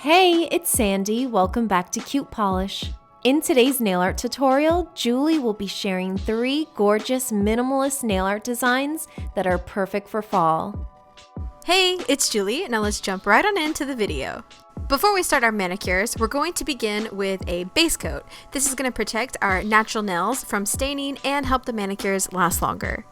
Hey, it's Sandy. Welcome back to Cute Polish. In today's nail art tutorial, Julie will be sharing 3 gorgeous minimalist nail art designs that are perfect for fall. Hey, it's Julie. Now let's jump right on into the video. Before we start our manicures, we're going to begin with a base coat. This is going to protect our natural nails from staining and help the manicures last longer.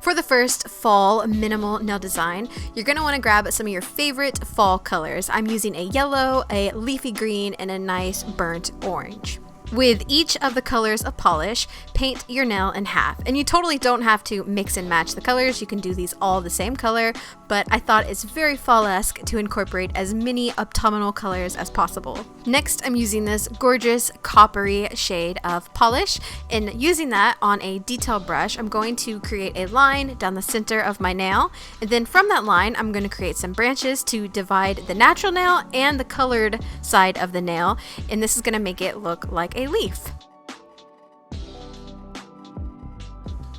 For the first fall minimal nail design, you're going to want to grab some of your favorite fall colors. I'm using a yellow, a leafy green, and a nice burnt orange. With each of the colors of polish, paint your nail in half. And you totally don't have to mix and match the colors. You can do these all the same color, but I thought it's very fall-esque to incorporate as many autumnal colors as possible. Next, I'm using this gorgeous coppery shade of polish, and using that on a detail brush, I'm going to create a line down the center of my nail, and then from that line, I'm going to create some branches to divide the natural nail and the colored side of the nail, and this is going to make it look like a leaf.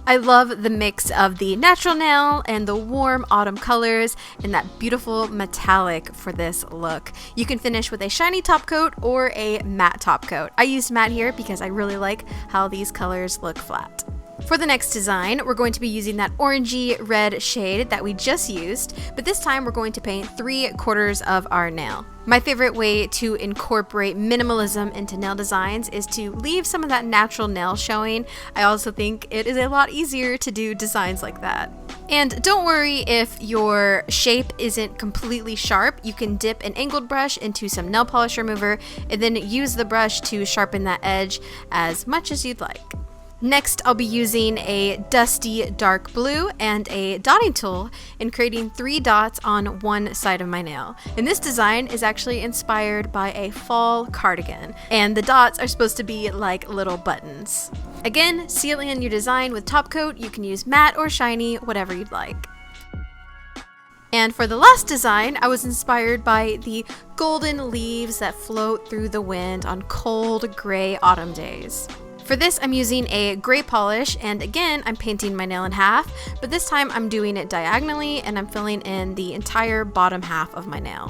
I love the mix of the natural nail and the warm autumn colors and that beautiful metallic for this look. You can finish with a shiny top coat or a matte top coat. I used matte here because I really like how these colors look flat. For the next design, we're going to be using that orangey red shade that we just used, but this time we're going to paint 3/4 of our nail. My favorite way to incorporate minimalism into nail designs is to leave some of that natural nail showing. I also think it is a lot easier to do designs like that. And don't worry if your shape isn't completely sharp. You can dip an angled brush into some nail polish remover and then use the brush to sharpen that edge as much as you'd like. Next, I'll be using a dusty dark blue and a dotting tool and creating 3 dots on one side of my nail. And this design is actually inspired by a fall cardigan, and the dots are supposed to be like little buttons. Again, seal in your design with top coat. You can use matte or shiny, whatever you'd like. And for the last design, I was inspired by the golden leaves that float through the wind on cold, gray autumn days. For this, I'm using a gray polish, and again, I'm painting my nail in half, but this time I'm doing it diagonally and I'm filling in the entire bottom half of my nail.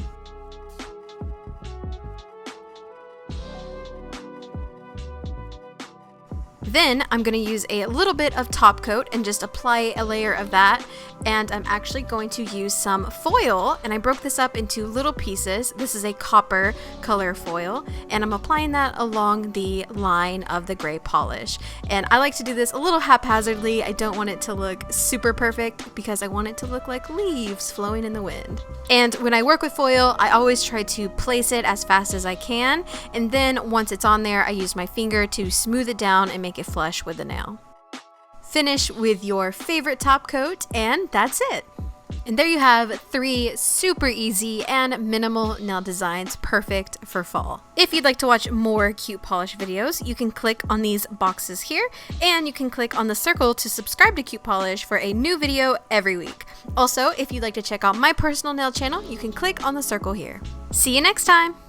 Then I'm going to use a little bit of top coat and just apply a layer of that, and I'm actually going to use some foil, and I broke this up into little pieces. This is a copper color foil, and I'm applying that along the line of the gray polish. And I like to do this a little haphazardly. I don't want it to look super perfect because I want it to look like leaves flowing in the wind. And when I work with foil, I always try to place it as fast as I can, and then once it's on there, I use my finger to smooth it down and make it flush with the nail. Finish with your favorite top coat, and that's it. And there you have 3 super easy and minimal nail designs perfect for fall. If you'd like to watch more cute polish videos, you can click on these boxes here, and you can click on the circle to subscribe to Cute Polish for a new video every week. Also, if you'd like to check out my personal nail channel, you can click on the circle here. See you next time!